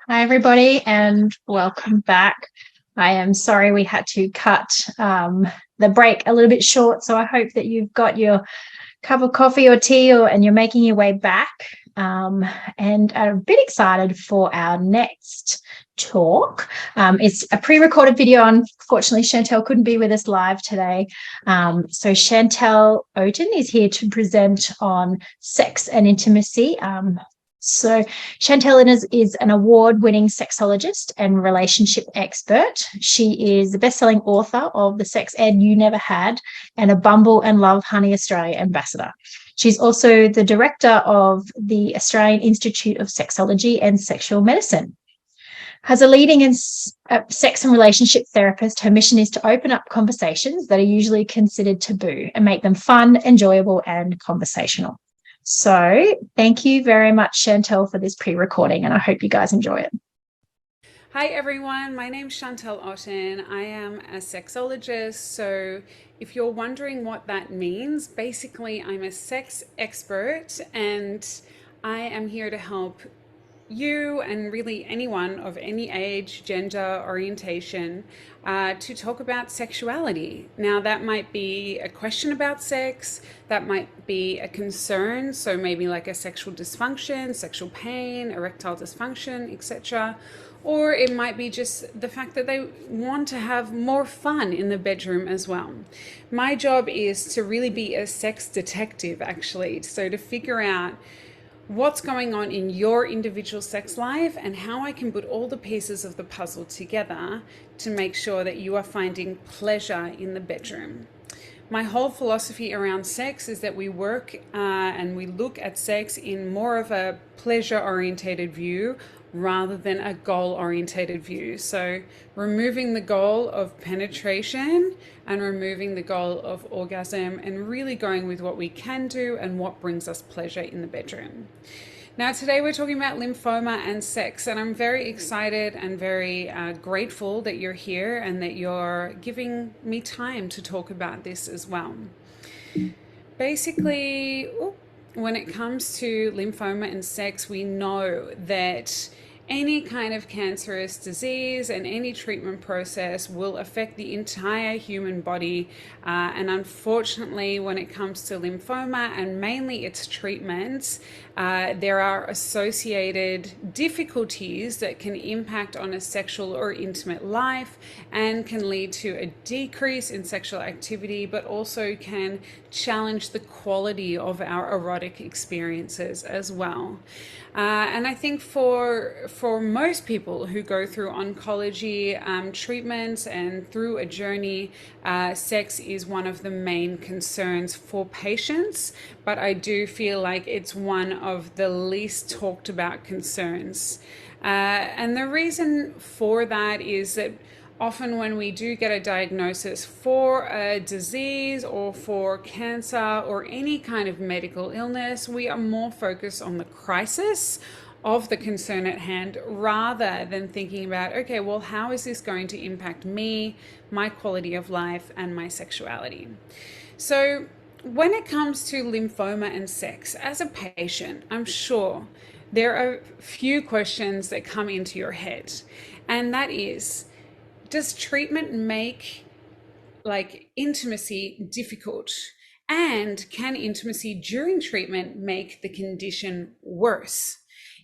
Hi, everybody, and welcome back. I am sorry we had to cut the break a little bit short, so I hope that you've got your cup of coffee or tea, and you're making your way back. And I'm a bit excited for our next talk. It's a pre-recorded video. Unfortunately, Chantel couldn't be with us live today. So Chantel Oaten is here to present on sex and intimacy. So Chantel is an award-winning sexologist and relationship expert. She is the best-selling author of The Sex Ed You Never Had and a Bumble and Love Honey Australia ambassador. She's also the director of the Australian Institute of Sexology and Sexual Medicine. As a leading sex and relationship therapist, her mission is to open up conversations that are usually considered taboo and make them fun, enjoyable, and conversational. So thank you very much, Chantel, for this pre-recording, and I hope you guys enjoy it. Hi everyone, my name's Chantel Otten. I am a sexologist. So if you're wondering what that means, basically I'm a sex expert and I am here to help you and really anyone of any age, gender, orientation to talk about sexuality. Now, that might be a question about sex, that might be a concern, so maybe like a sexual dysfunction, sexual pain, erectile dysfunction, etc. Or it might be just the fact that they want to have more fun in the bedroom as well. My job is to really be a sex detective, actually, so to figure out what's going on in your individual sex life and how I can put all the pieces of the puzzle together to make sure that you are finding pleasure in the bedroom. My whole philosophy around sex is that we work and we look at sex in more of a pleasure orientated view rather than a goal orientated view. So removing the goal of penetration and removing the goal of orgasm and really going with what we can do and what brings us pleasure in the bedroom. Now, today we're talking about lymphoma and sex, and I'm very excited and very grateful that you're here and that you're giving me time to talk about this as well. Basically, when it comes to lymphoma and sex, we know that any kind of cancerous disease and any treatment process will affect the entire human body. And unfortunately, when it comes to lymphoma and mainly its treatments, there are associated difficulties that can impact on a sexual or intimate life and can lead to a decrease in sexual activity, but also can challenge the quality of our erotic experiences as well. And I think for most people who go through oncology treatments and through a journey, sex is one of the main concerns for patients, but I do feel like it's one of the least talked about concerns. And the reason for that is that often when we do get a diagnosis for a disease or for cancer or any kind of medical illness, we are more focused on the crisis of the concern at hand rather than thinking about, okay, well, how is this going to impact me, my quality of life, and my sexuality? So when it comes to lymphoma and sex, as a patient, I'm sure there are a few questions that come into your head, and that is, does treatment make intimacy difficult? And can intimacy during treatment make the condition worse?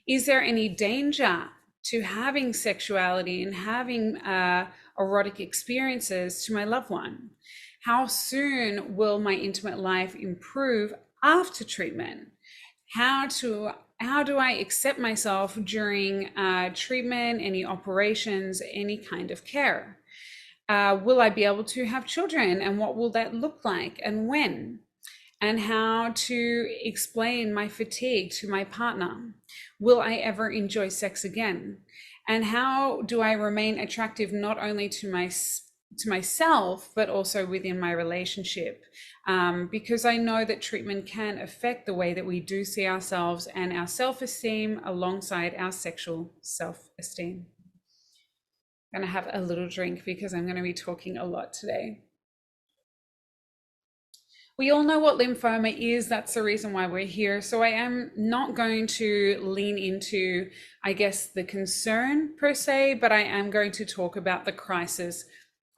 Is there any danger to having sexuality and having erotic experiences to my loved one? How soon will my intimate life improve after treatment? How do I accept myself during treatment, any operations, any kind of care? Will I be able to have children, and what will that look like and when? And how to explain my fatigue to my partner. Will I ever enjoy sex again? And how do I remain attractive not only to myself, but also within my relationship? Because I know that treatment can affect the way that we do see ourselves and our self-esteem alongside our sexual self-esteem. I'm going to have a little drink because I'm going to be talking a lot today. We all know what lymphoma is. That's the reason why we're here. So I am not going to lean into, I guess, the concern per se, but I am going to talk about the crisis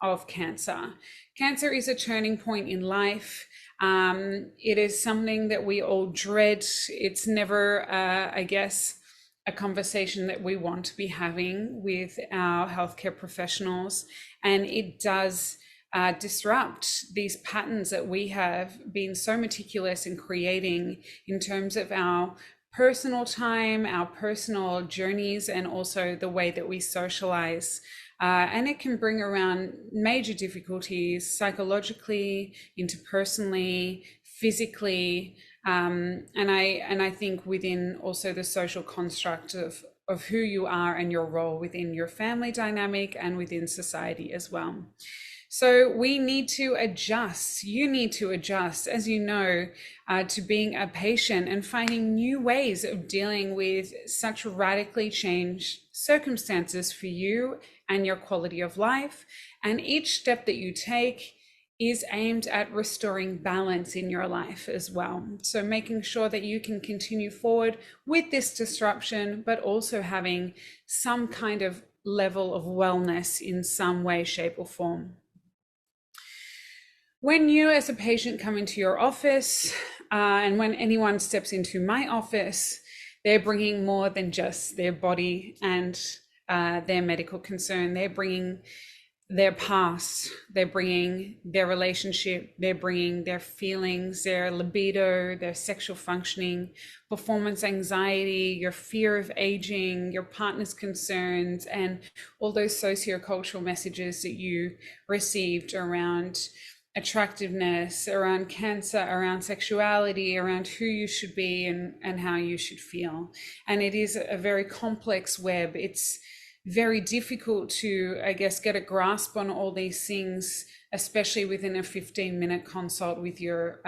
of cancer. Cancer is a turning point in life. It is something that we all dread. It's never, I guess, a conversation that we want to be having with our healthcare professionals. And it does disrupt these patterns that we have been so meticulous in creating in terms of our personal time, our personal journeys, and also the way that we socialize. And it can bring around major difficulties psychologically, interpersonally, physically, and I think within also the social construct of who you are and your role within your family dynamic and within society as well. So we need to adjust. You need to adjust, as you know, to being a patient and finding new ways of dealing with such radically changed circumstances for you and your quality of life. And each step that you take is aimed at restoring balance in your life as well. So making sure that you can continue forward with this disruption, but also having some kind of level of wellness in some way, shape, or form. When you as a patient come into your office, and when anyone steps into my office, they're bringing more than just their body and their medical concern. They're bringing their past, they're bringing their relationship, they're bringing their feelings, their libido, their sexual functioning, performance anxiety, your fear of aging, your partner's concerns, and all those sociocultural messages that you received around attractiveness, around cancer, around sexuality, around who you should be and how you should feel. And it is a very complex web. It's very difficult to, I guess, get a grasp on all these things, especially within a 15-minute consult with your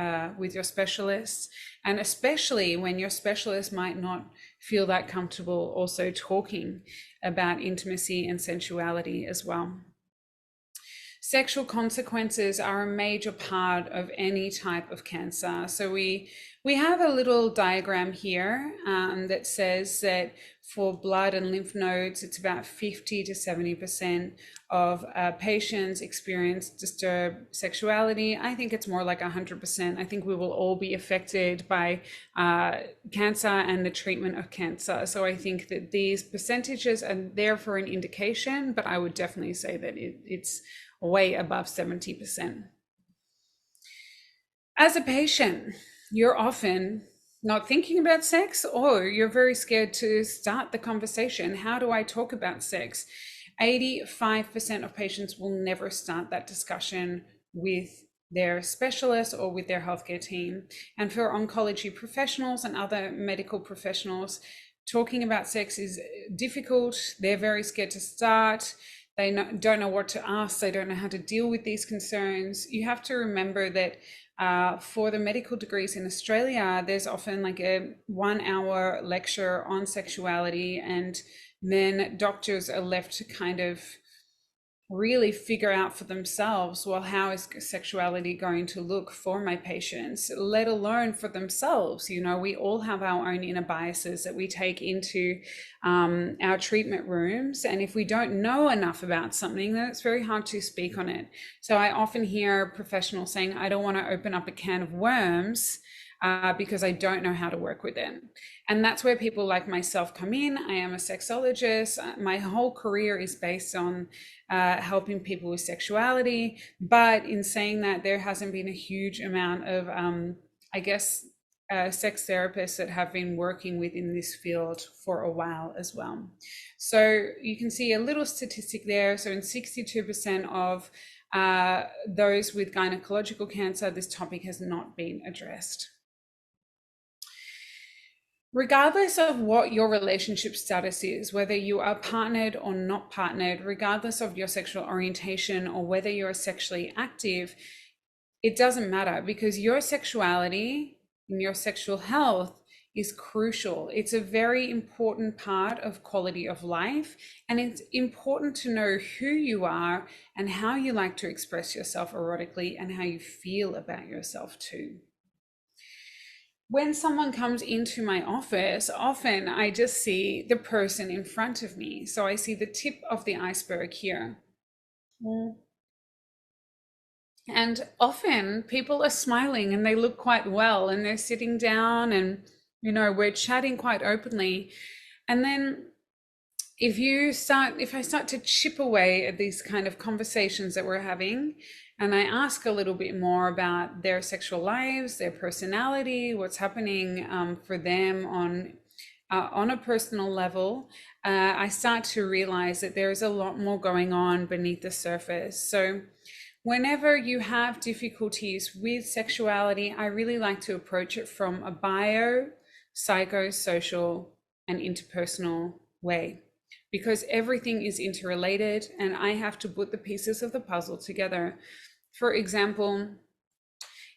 specialist, and especially when your specialist might not feel that comfortable also talking about intimacy and sensuality as well. Sexual consequences are a major part of any type of cancer. So we have a little diagram here that says that for blood and lymph nodes, it's about 50 to 70% of patients experience disturbed sexuality. I think it's more like 100%. I think we will all be affected by cancer and the treatment of cancer. So I think that these percentages are there for an indication, but I would definitely say that it's way above 70%. As a patient, you're often not thinking about sex, or you're very scared to start the conversation. How do I talk about sex? 85% of patients will never start that discussion with their specialist or with their healthcare team. And for oncology professionals and other medical professionals, talking about sex is difficult. They're very scared to start. They don't know what to ask. They don't know how to deal with these concerns. You have to remember that for the medical degrees in Australia, there's often like a 1-hour lecture on sexuality, and then doctors are left to kind of really figure out for themselves, well, how is sexuality going to look for my patients, let alone for themselves. You know, we all have our own inner biases that we take into our treatment rooms. And if we don't know enough about something, then it's very hard to speak on it. So I often hear professionals saying, I don't want to open up a can of worms because I don't know how to work with it. And that's where people like myself come in. I am a sexologist. My whole career is based on helping people with sexuality. But in saying that, there hasn't been a huge amount of, I guess, sex therapists that have been working within this field for a while as well. So you can see a little statistic there. So in 62% of those with gynecological cancer, this topic has not been addressed. Regardless of what your relationship status is, whether you are partnered or not partnered, regardless of your sexual orientation or whether you're sexually active, it doesn't matter, because your sexuality and your sexual health is crucial. It's a very important part of quality of life, and it's important to know who you are and how you like to express yourself erotically and how you feel about yourself too. When someone comes into my office, often I just see the person in front of me. So I see the tip of the iceberg here. And often people are smiling and they look quite well and they're sitting down and, we're chatting quite openly. And then if I start to chip away at these kind of conversations that we're having, and I ask a little bit more about their sexual lives, their personality, what's happening for them on a personal level, I start to realize that there's a lot more going on beneath the surface. So whenever you have difficulties with sexuality, I really like to approach it from a bio, psychosocial, and interpersonal way, because everything is interrelated and I have to put the pieces of the puzzle together. For example,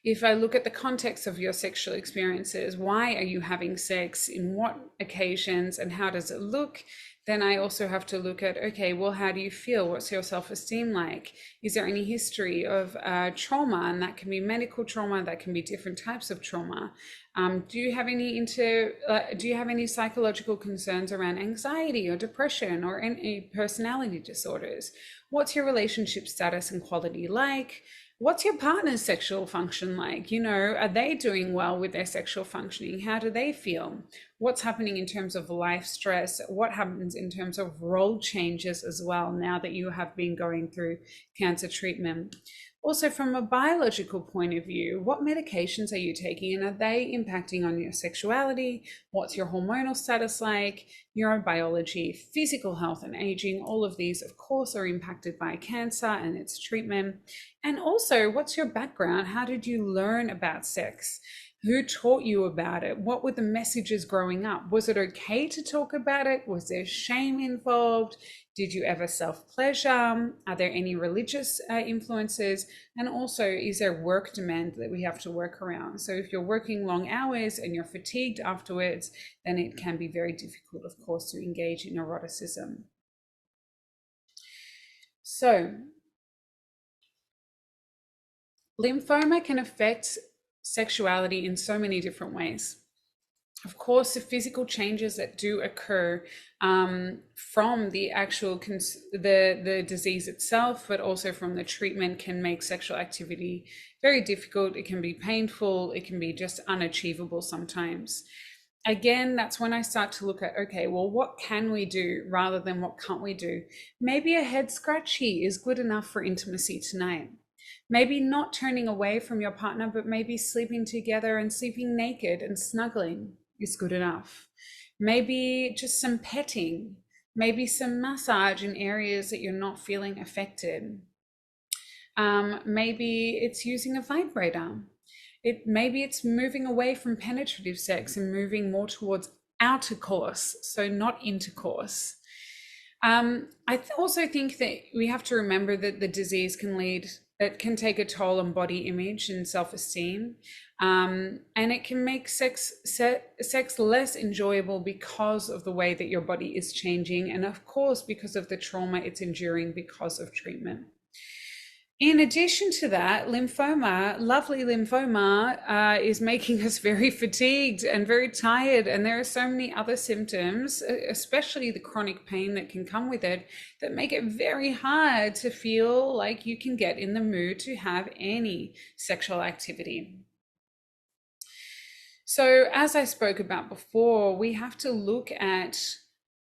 if I look at the context of your sexual experiences, why are you having sex, in what occasions, and how does it look? Then I also have to look at, okay, well, how do you feel? What's your self-esteem like? Is there any history of trauma? And that can be medical trauma, that can be different types of trauma. Do you have any psychological concerns around anxiety or depression or any personality disorders? What's your relationship status and quality like? What's your partner's sexual function like? Are they doing well with their sexual functioning? How do they feel? What's happening in terms of life stress? What happens in terms of role changes as well, now that you have been going through cancer treatment? Also, from a biological point of view, what medications are you taking and are they impacting on your sexuality? What's your hormonal status like? Neurobiology, physical health and aging, all of these, of course, are impacted by cancer and its treatment. And also, what's your background? How did you learn about sex? Who taught you about it? What were the messages growing up? Was it okay to talk about it? Was there shame involved? Did you ever self-pleasure? Are there any religious influences? And also, is there work demand that we have to work around? So if you're working long hours and you're fatigued afterwards, then it can be very difficult, of course, to engage in eroticism. So lymphoma can affect sexuality in so many different ways. Of course, the physical changes that do occur from the actual the disease itself, but also from the treatment, can make sexual activity very difficult. It can be painful. It can be just unachievable sometimes. Again, that's when I start to look at, okay, well, what can we do rather than what can't we do? Maybe a head scratchy is good enough for intimacy tonight. Maybe not turning away from your partner, but maybe sleeping together and sleeping naked and snuggling is good enough. Maybe just some petting, maybe some massage in areas that you're not feeling affected. Maybe it's using a vibrator. Maybe it's moving away from penetrative sex and moving more towards outer course, so not intercourse. I also think that we have to remember that the disease can take a toll on body image and self-esteem, and it can make sex less enjoyable because of the way that your body is changing, and of course because of the trauma it's enduring because of treatment. In addition to that, lovely lymphoma, is making us very fatigued and very tired. And there are so many other symptoms, especially the chronic pain that can come with it, that make it very hard to feel like you can get in the mood to have any sexual activity. So as I spoke about before, we have to look at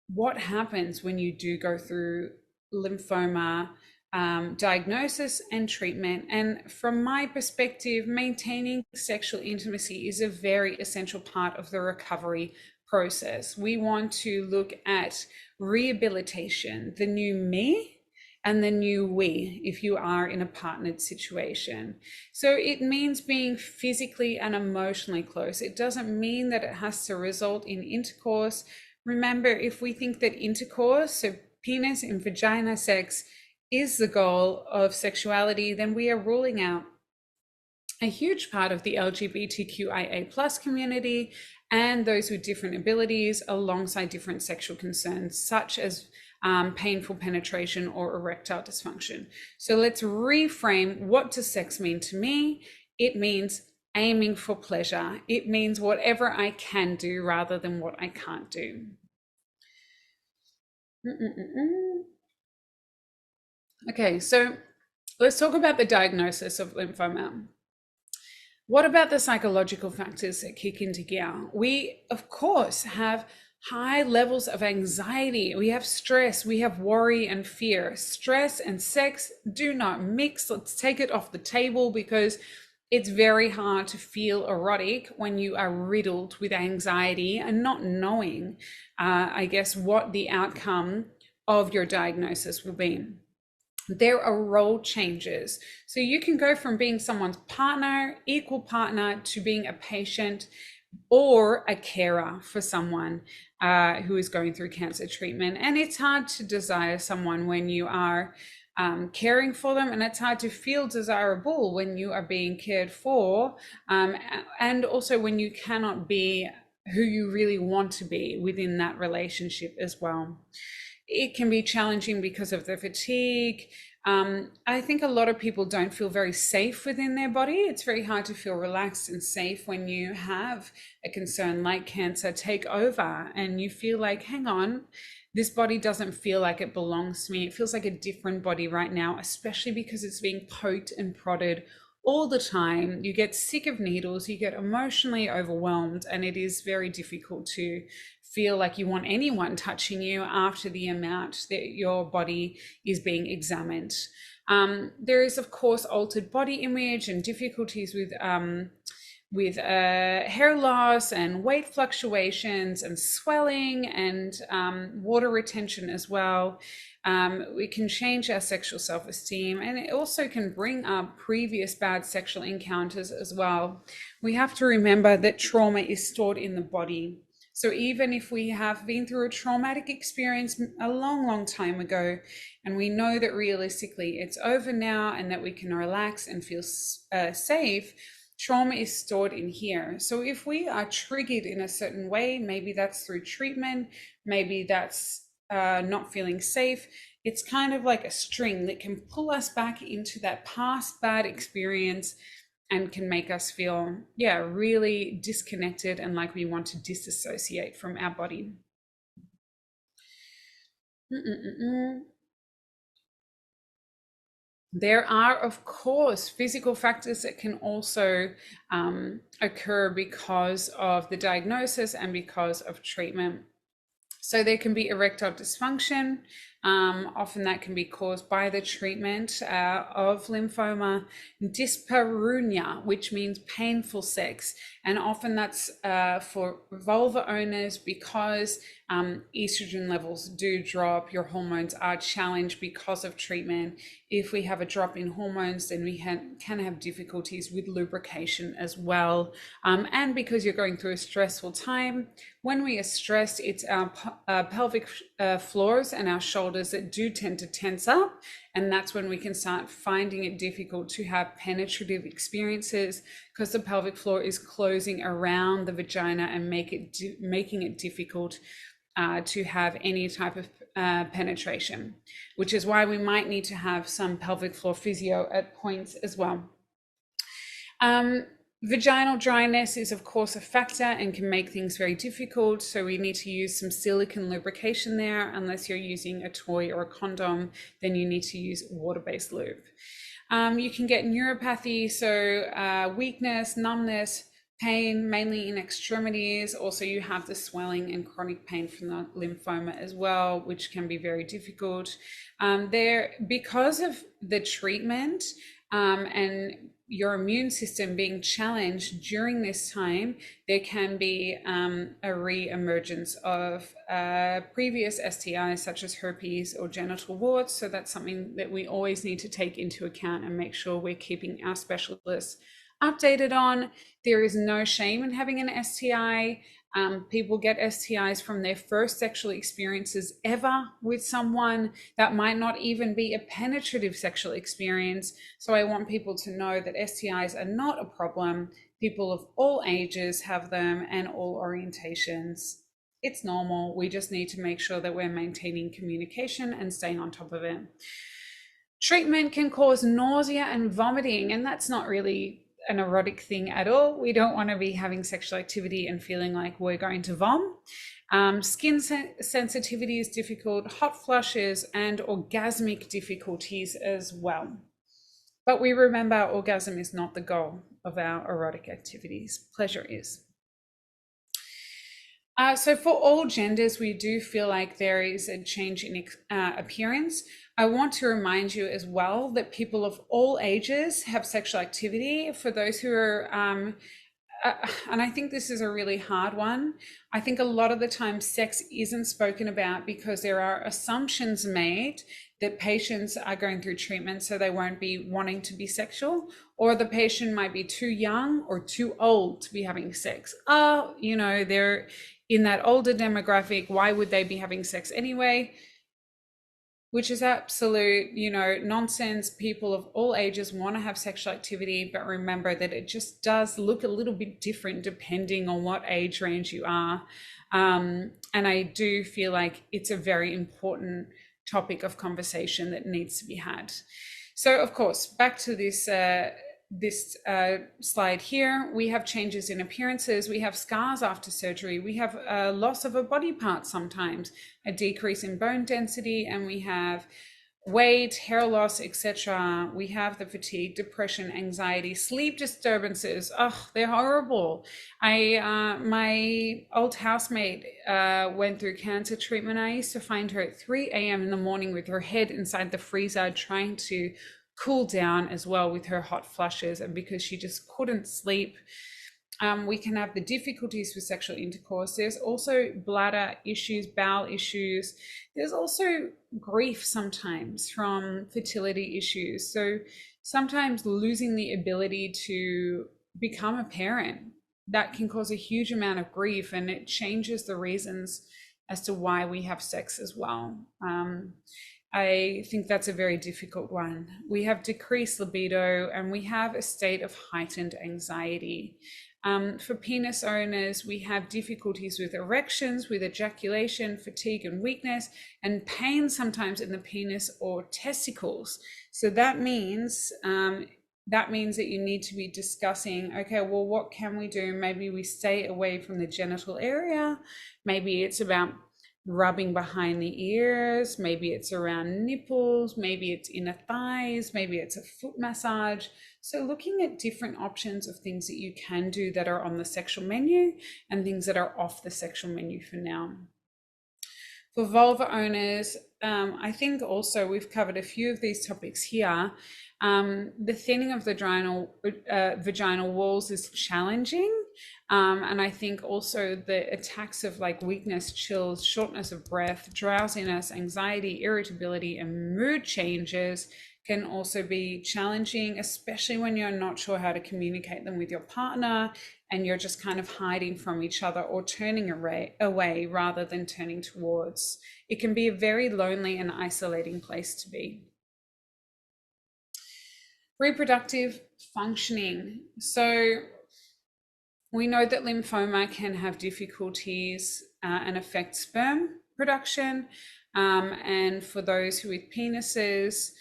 what happens when you do go through lymphoma, diagnosis and treatment. And from my perspective, maintaining sexual intimacy is a very essential part of the recovery process. We want to look at rehabilitation, the new me and the new we, if you are in a partnered situation. So it means being physically and emotionally close. It doesn't mean that it has to result in intercourse. Remember, if we think that intercourse, so penis and vagina sex, is the goal of sexuality, then we are ruling out a huge part of the LGBTQIA plus community and those with different abilities alongside different sexual concerns, such as painful penetration or erectile dysfunction. So let's reframe, what does sex mean to me? It means aiming for pleasure. It means whatever I can do rather than what I can't do. Okay, so let's talk about the diagnosis of lymphoma. What about the psychological factors that kick into gear? We, of course, have high levels of anxiety. We have stress, we have worry and fear. Stress and sex do not mix. Let's take it off the table, because it's very hard to feel erotic when you are riddled with anxiety and not knowing, I guess, what the outcome of your diagnosis will be. There are role changes. So you can go from being someone's partner, equal partner, to being a patient or a carer for someone who is going through cancer treatment. And it's hard to desire someone when you are caring for them, and it's hard to feel desirable when you are being cared for, and also when you cannot be who you really want to be within that relationship as well. It can be challenging because of the fatigue. I think a lot of people don't feel very safe within their body. It's very hard to feel relaxed and safe when you have a concern like cancer take over and you feel like, hang on, this body doesn't feel like it belongs to me. It feels like a different body right now, especially because it's being poked and prodded all the time. You get sick of needles, you get emotionally overwhelmed, and it is very difficult to feel like you want anyone touching you after the amount that your body is being examined. There is, of course, altered body image and difficulties with hair loss and weight fluctuations and swelling and water retention as well. We can change our sexual self-esteem, and it also can bring up previous bad sexual encounters as well. We have to remember that trauma is stored in the body. So even if we have been through a traumatic experience a long, long time ago, and we know that realistically it's over now and that we can relax and feel safe, trauma is stored in here. So if we are triggered in a certain way, maybe that's through treatment, maybe that's not feeling safe, it's kind of like a string that can pull us back into that past bad experience and can make us feel, really disconnected and like we want to disassociate from our body. There are, of course, physical factors that can also occur because of the diagnosis and because of treatment. So there can be erectile dysfunction. Often that can be caused by the treatment of lymphoma. Dyspareunia, which means painful sex. And often that's for vulva owners because estrogen levels do drop. Your hormones are challenged because of treatment. If we have a drop in hormones, then we can have difficulties with lubrication as well. And because you're going through a stressful time, when we are stressed, it's our pelvic floors and our shoulders that do tend to tense up. And that's when we can start finding it difficult to have penetrative experiences, because the pelvic floor is closing around the vagina and making it difficult to have any type of penetration, which is why we might need to have some pelvic floor physio at points as well. Vaginal dryness is, of course, a factor and can make things very difficult. So we need to use some silicone lubrication there. Unless you're using a toy or a condom, then you need to use water-based lube. You can get neuropathy, so weakness, numbness, pain, mainly in extremities. Also, you have the swelling and chronic pain from the lymphoma as well, which can be very difficult. Because of the treatment and your immune system being challenged during this time, there can be a re-emergence of previous STIs such as herpes or genital warts. So that's something that we always need to take into account and make sure we're keeping our specialists updated on. There is no shame in having an STI. People get STIs from their first sexual experiences ever with someone. That might not even be a penetrative sexual experience. So I want people to know that STIs are not a problem. People of all ages have them and all orientations. It's normal. We just need to make sure that we're maintaining communication and staying on top of it. Treatment can cause nausea and vomiting, and that's not really an erotic thing at all. We don't want to be having sexual activity and feeling like we're going to vom. Skin sensitivity is difficult, hot flushes, and orgasmic difficulties as well. But we remember orgasm is not the goal of our erotic activities. Pleasure is. So for all genders, we do feel like there is a change in appearance. I want to remind you as well that people of all ages have sexual activity. For those who are, and I think this is a really hard one. I think a lot of the time sex isn't spoken about because there are assumptions made that patients are going through treatment so they won't be wanting to be sexual, or the patient might be too young or too old to be having sex. They're in that older demographic, why would they be having sex anyway? Which is absolute, nonsense. People of all ages want to have sexual activity, but remember that it just does look a little bit different depending on what age range you are. And I do feel like it's a very important topic of conversation that needs to be had. So of course, back to this slide here, we have changes in appearances, we have scars after surgery, we have a loss of a body part sometimes, a decrease in bone density, and we have weight, hair loss, etc. We have the fatigue, depression, anxiety, sleep disturbances. Oh, they're horrible. My old housemate went through cancer treatment. I used to find her at 3 a.m. in the morning with her head inside the freezer trying to cool down as well with her hot flushes, and because she just couldn't sleep. We can have the difficulties with sexual intercourse. There's also bladder issues, bowel issues. There's also grief sometimes from fertility issues. So sometimes losing the ability to become a parent, that can cause a huge amount of grief, and it changes the reasons as to why we have sex as well. I think that's a very difficult one. We have decreased libido, and we have a state of heightened anxiety. For penis owners, we have difficulties with erections, with ejaculation, fatigue and weakness, and pain sometimes in the penis or testicles. So that means that you need to be discussing, okay, well, what can we do? Maybe we stay away from the genital area. Maybe it's about rubbing behind the ears, maybe it's around nipples, maybe it's inner thighs, maybe it's a foot massage. So looking at different options of things that you can do that are on the sexual menu and things that are off the sexual menu for now. For vulva owners, I think also we've covered a few of these topics here. The thinning of the vaginal walls is challenging. And I think also the attacks of like weakness, chills, shortness of breath, drowsiness, anxiety, irritability, and mood changes can also be challenging, especially when you're not sure how to communicate them with your partner and you're just kind of hiding from each other or turning away rather than turning towards. It can be a very lonely and isolating place to be. Reproductive functioning. So we know that lymphoma can have difficulties and affect sperm production. And for those who with penises,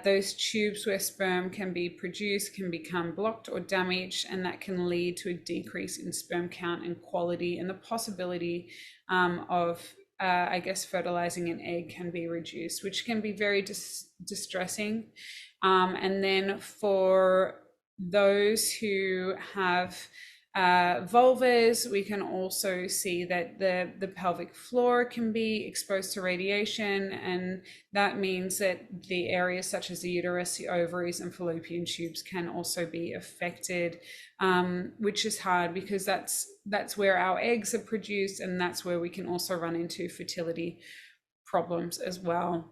those tubes where sperm can be produced can become blocked or damaged, and that can lead to a decrease in sperm count and quality, and the possibility of fertilizing an egg can be reduced, which can be very distressing. And then for those who have vulvas, we can also see that the pelvic floor can be exposed to radiation, and that means that the areas such as the uterus, the ovaries, and fallopian tubes can also be affected, which is hard because that's where our eggs are produced, and that's where we can also run into fertility problems as well.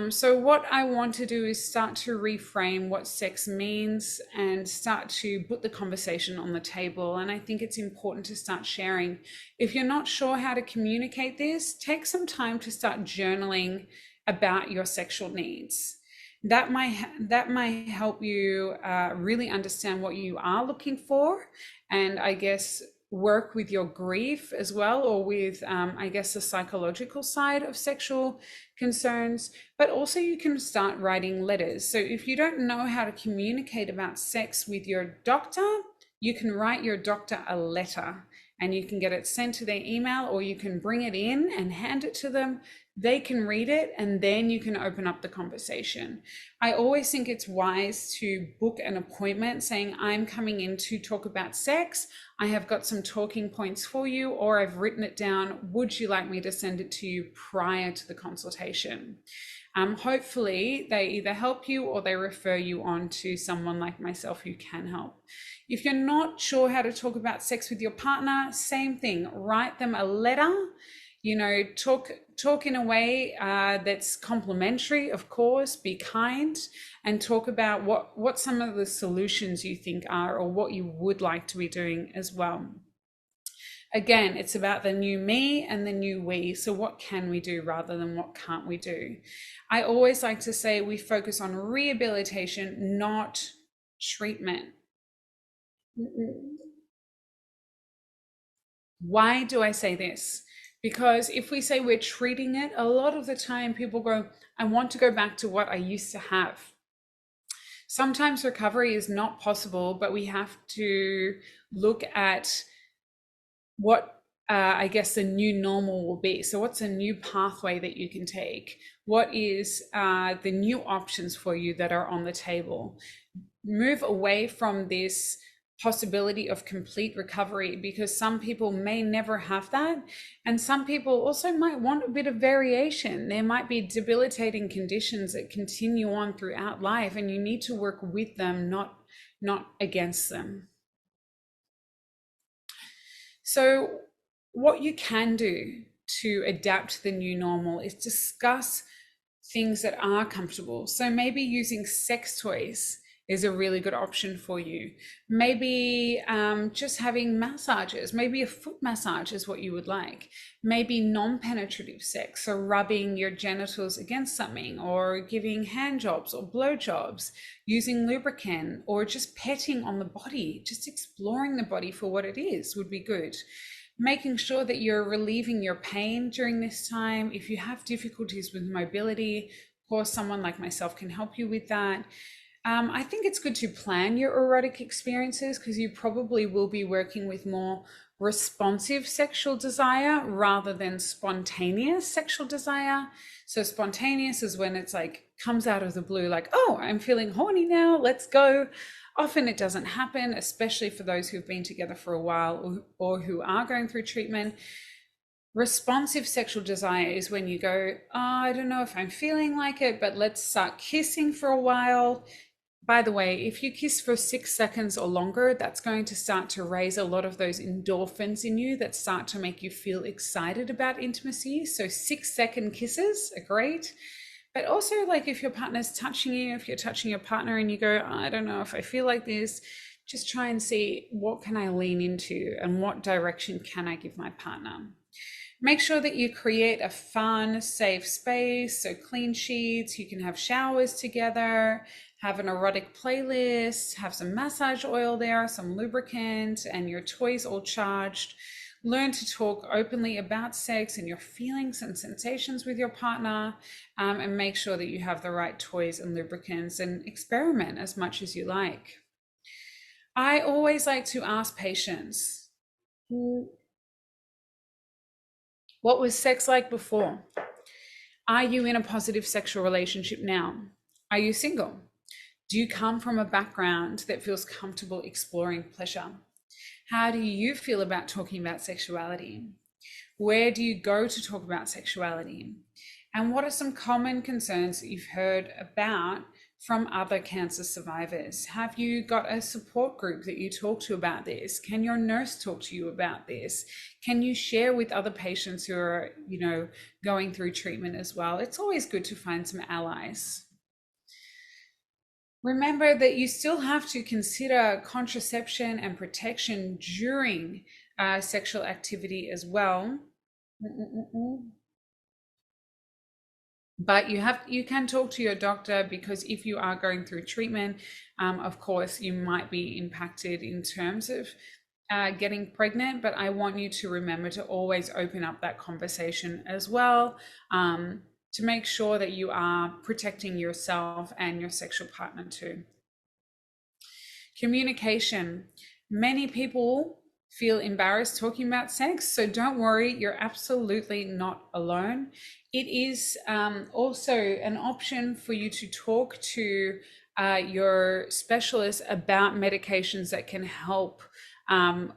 So what I want to do is start to reframe what sex means and start to put the conversation on the table. And I think it's important to start sharing. If you're not sure how to communicate this, take some time to start journaling about your sexual needs. That might help you really understand what you are looking for, and I guess work with your grief as well, or with I guess the psychological side of sexual concerns. But also you can start writing letters. So if you don't know how to communicate about sex with your doctor, you can write your doctor a letter and you can get it sent to their email, or you can bring it in and hand it to them. They can read it and then you can open up the conversation. I always think it's wise to book an appointment saying, I'm coming in to talk about sex. I have got some talking points for you, or I've written it down. Would you like me to send it to you prior to the consultation? Hopefully they either help you or they refer you on to someone like myself who can help. If you're not sure how to talk about sex with your partner, same thing, write them a letter. Talk in a way that's complimentary, of course, be kind, and talk about what some of the solutions you think are, or what you would like to be doing as well. Again, it's about the new me and the new we. So what can we do rather than what can't we do? I always like to say we focus on rehabilitation, not treatment. Why do I say this? Because if we say we're treating it, a lot of the time people go, I want to go back to what I used to have. Sometimes recovery is not possible, but we have to look at what I guess the new normal will be. So what's a new pathway that you can take? What is the new options for you that are on the table? Move away from this possibility of complete recovery, because some people may never have that, and some people also might want a bit of variation. There might be debilitating conditions that continue on throughout life, and you need to work with them, not against them. So what you can do to adapt to the new normal is discuss things that are comfortable. So maybe using sex toys is a really good option for you. Maybe just having massages, maybe a foot massage is what you would like. Maybe non-penetrative sex, so rubbing your genitals against something, or giving hand jobs or blow jobs, using lubricant, or just petting on the body, just exploring the body for what it is would be good. Making sure that you're relieving your pain during this time. If you have difficulties with mobility, of course, someone like myself can help you with that. I think it's good to plan your erotic experiences, because you probably will be working with more responsive sexual desire rather than spontaneous sexual desire. So spontaneous is when it's like comes out of the blue, like, oh, I'm feeling horny now, let's go. Often it doesn't happen, especially for those who've been together for a while, or who are going through treatment. Responsive sexual desire is when you go, oh, I don't know if I'm feeling like it, but let's start kissing for a while. By the way, if you kiss for 6 seconds or longer, that's going to start to raise a lot of those endorphins in you that start to make you feel excited about intimacy. So 6-second kisses are great. But also, like, if your partner's touching you, if you're touching your partner and you go, I don't know if I feel like this, just try and see, what can I lean into and what direction can I give my partner? Make sure that you create a fun, safe space. So clean sheets, you can have showers together, have an erotic playlist, have some massage oil there, some lubricant, and your toys all charged. Learn to talk openly about sex and your feelings and sensations with your partner, and make sure that you have the right toys and lubricants, and experiment as much as you like. I always like to ask patients, what was sex like before? Are you in a positive sexual relationship now? Are you single? Do you come from a background that feels comfortable exploring pleasure? How do you feel about talking about sexuality? Where do you go to talk about sexuality? And what are some common concerns that you've heard about from other cancer survivors? Have you got a support group that you talk to about this? Can your nurse talk to you about this? Can you share with other patients who are, going through treatment as well? It's always good to find some allies. Remember that you still have to consider contraception and protection during sexual activity as well. But you can talk to your doctor, because if you are going through treatment, of course, you might be impacted in terms of getting pregnant. But I want you to remember to always open up that conversation as well, to make sure that you are protecting yourself and your sexual partner too. Communication. Many people feel embarrassed talking about sex, so don't worry, you're absolutely not alone. It is also an option for you to talk to your specialist about medications that can help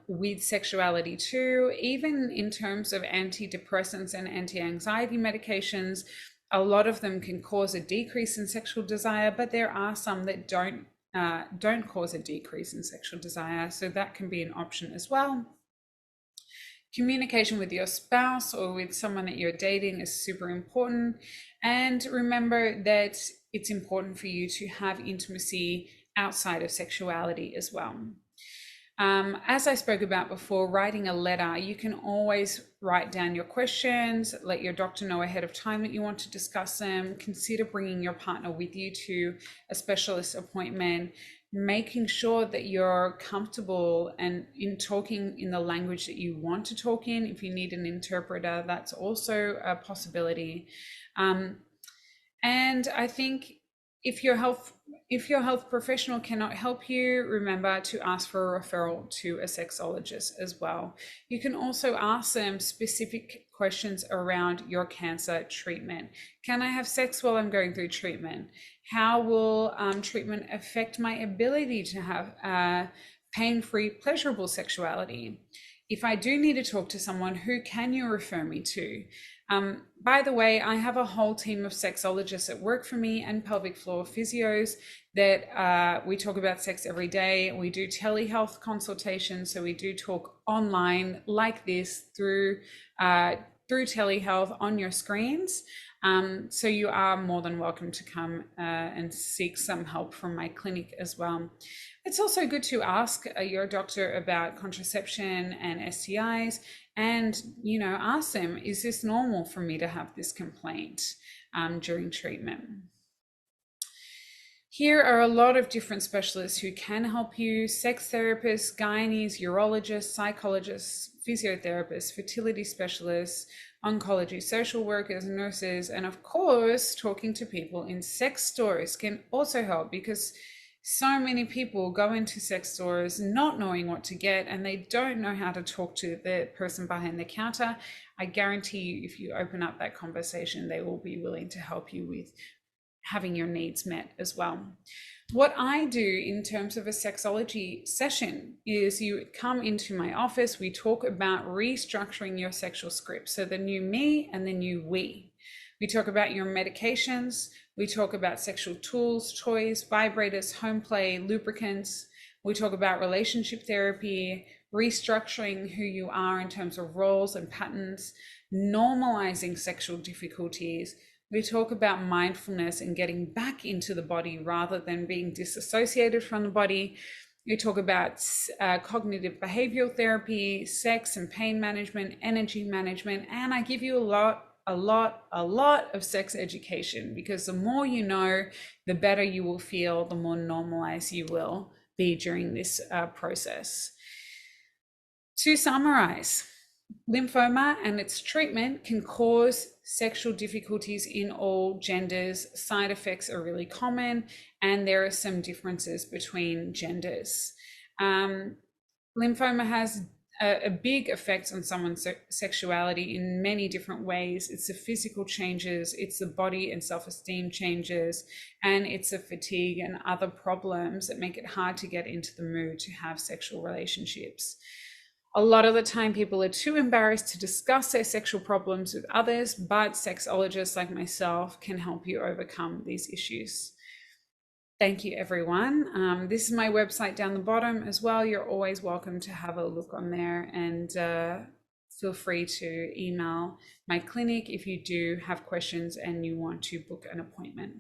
with sexuality too, even in terms of antidepressants and anti-anxiety medications. A lot of them can cause a decrease in sexual desire, but there are some that don't cause a decrease in sexual desire, so that can be an option as well. Communication with your spouse or with someone that you're dating is super important. And remember that it's important for you to have intimacy outside of sexuality as well. As I spoke about before, writing a letter, you can always write down your questions, let your doctor know ahead of time that you want to discuss them, consider bringing your partner with you to a specialist appointment, making sure that you're comfortable and in talking in the language that you want to talk in. If you need an interpreter, that's also a possibility. And I think if your health professional cannot help you, remember to ask for a referral to a sexologist as well. You can also ask them specific questions around your cancer treatment. Can I have sex while I'm going through treatment? How will treatment affect my ability to have pain-free, pleasurable sexuality? If I do need to talk to someone, who can you refer me to? By the way, I have a whole team of sexologists that work for me and pelvic floor physios that we talk about sex every day. We do telehealth consultations, so we do talk online like this through telehealth on your screens. So you are more than welcome to come and seek some help from my clinic as well. It's also good to ask your doctor about contraception and STIs, and ask them, is this normal for me to have this complaint during treatment? Here are a lot of different specialists who can help you: sex therapists, gynaes, urologists, psychologists, physiotherapists, fertility specialists, oncology, social workers, nurses, and of course, talking to people in sex stores can also help, because so many people go into sex stores not knowing what to get, and they don't know how to talk to the person behind the counter. I guarantee you, if you open up that conversation, they will be willing to help you with having your needs met as well. What I do in terms of a sexology session is you come into my office, we talk about restructuring your sexual script. So the new me and the new we. We talk about your medications. We talk about sexual tools, toys, vibrators, home play, lubricants. We talk about relationship therapy, restructuring who you are in terms of roles and patterns, normalizing sexual difficulties. We talk about mindfulness and getting back into the body rather than being disassociated from the body. We talk about cognitive behavioral therapy, sex and pain management, energy management, and I give you a lot of sex education, because the more you know, the better you will feel, the more normalized you will be during this process. To summarize, lymphoma and its treatment can cause sexual difficulties in all genders. Side effects are really common, and there are some differences between genders. Lymphoma has a big effect on someone's sexuality in many different ways. It's the physical changes, it's the body and self-esteem changes, and it's the fatigue and other problems that make it hard to get into the mood to have sexual relationships. A lot of the time, people are too embarrassed to discuss their sexual problems with others, but sexologists like myself can help you overcome these issues. Thank you, everyone. This is my website down the bottom as well. You're always welcome to have a look on there, and feel free to email my clinic if you do have questions and you want to book an appointment.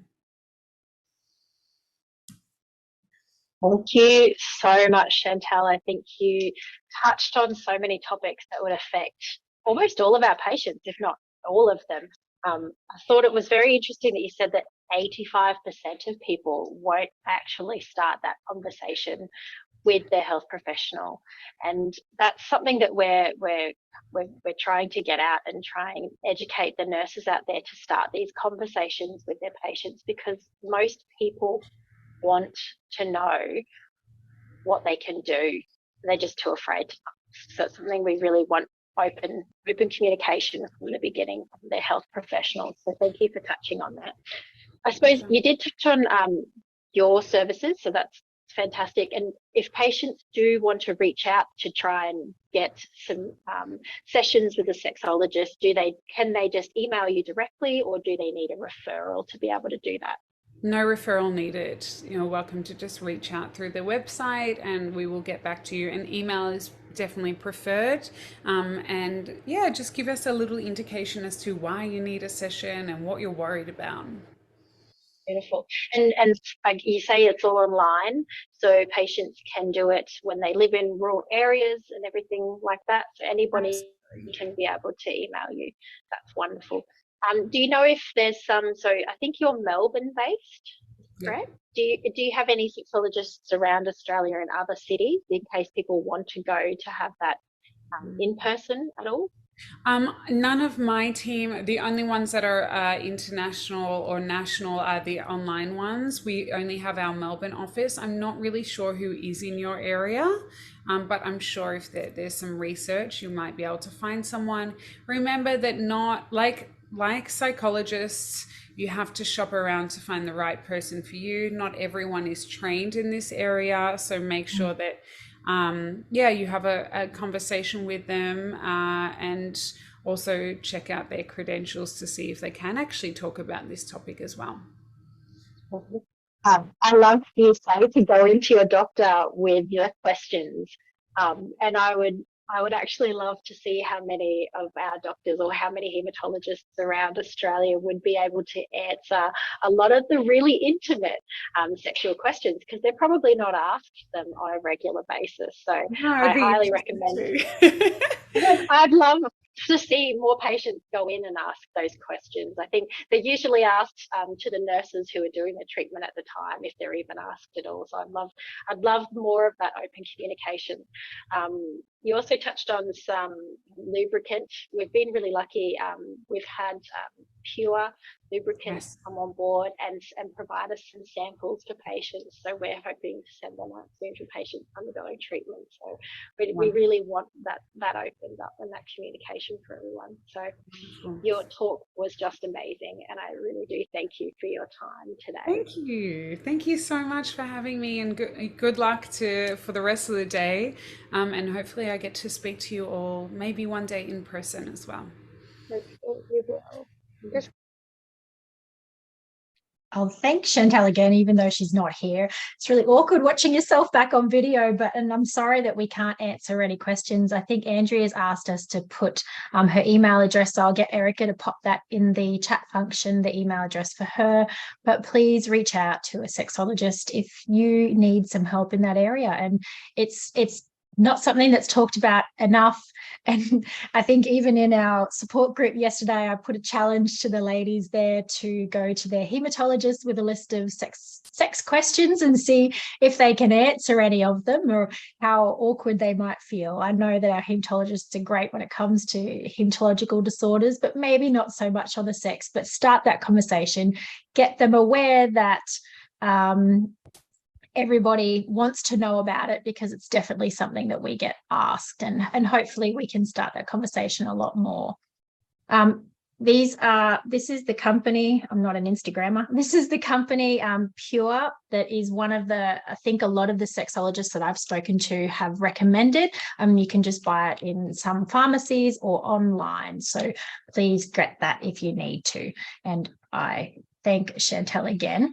Thank you so much, Chantal. I think you touched on so many topics that would affect almost all of our patients, if not all of them. I thought it was very interesting that you said that 85% of people won't actually start that conversation with their health professional, and that's something that we're trying to get out and try and educate the nurses out there to start these conversations with their patients, because most people want to know what they can do. They're just too afraid to ask. So it's something we really want open communication from the beginning from their health professionals. So thank you for touching on that. I suppose you did touch on your services, so that's fantastic. And if patients do want to reach out to try and get some sessions with a sexologist, can they just email you directly, or do they need a referral to be able to do that? No referral needed. You're welcome to just reach out through the website and we will get back to you. And email is definitely preferred. And yeah, just give us a little indication as to why you need a session and what you're worried about. Beautiful. And like you say, it's all online, so patients can do it when they live in rural areas and everything like that. So anybody can be able to email you. That's wonderful. Do you know if there's some? So I think you're Melbourne based, correct? Yeah. Do you have any sexologists around Australia and other cities in case people want to go to have that in person at all? None of my team. The only ones that are international or national are the online ones. We only have our Melbourne office. I'm not really sure who is in your area, but I'm sure if there's some research, you might be able to find someone. Remember that not like psychologists, you have to shop around to find the right person for you. Not everyone is trained in this area, so make sure that you have a conversation with them, and also check out their credentials to see if they can actually talk about this topic as well. I love you say to go into your doctor with your questions, and I would actually love to see how many of our doctors or how many haematologists around Australia would be able to answer a lot of the really intimate sexual questions, because they're probably not asked them on a regular basis. So No, I highly recommend. I'd love to see more patients go in and ask those questions. I think they're usually asked to the nurses who are doing the treatment at the time, if they're even asked at all. So I'd love more of that open communication. You also touched on some lubricant. We've been really lucky. We've had Pure lubricants come on board and provide us some samples for patients. So we're hoping to send them out soon for patients undergoing treatment. So we really want that opened up and that communication for everyone. So your talk was just amazing, and I really do thank you for your time today. Thank you so much for having me, and good luck for the rest of the day, and hopefully I get to speak to you all maybe one day in person as well. You will. I'll thank Chantal again, even though she's not here. It's really awkward watching yourself back on video, and I'm sorry that we can't answer any questions. I think Andrea's asked us to put her email address, so I'll get Erica to pop that in the chat function, the email address for her. But please reach out to a sexologist if you need some help in that area. And it's not something that's talked about enough. And I think even in our support group yesterday, I put a challenge to the ladies there to go to their haematologist with a list of sex questions and see if they can answer any of them or how awkward they might feel. I know that our haematologists are great when it comes to hematological disorders, but maybe not so much on the sex. But start that conversation, get them aware that everybody wants to know about it, because it's definitely something that we get asked, and hopefully we can start that conversation a lot more. This is the company. I'm not an Instagrammer. This is the company Pure, that is one of the, I think a lot of the sexologists that I've spoken to have recommended. You can just buy it in some pharmacies or online. So please get that if you need to. And I thank Chantel again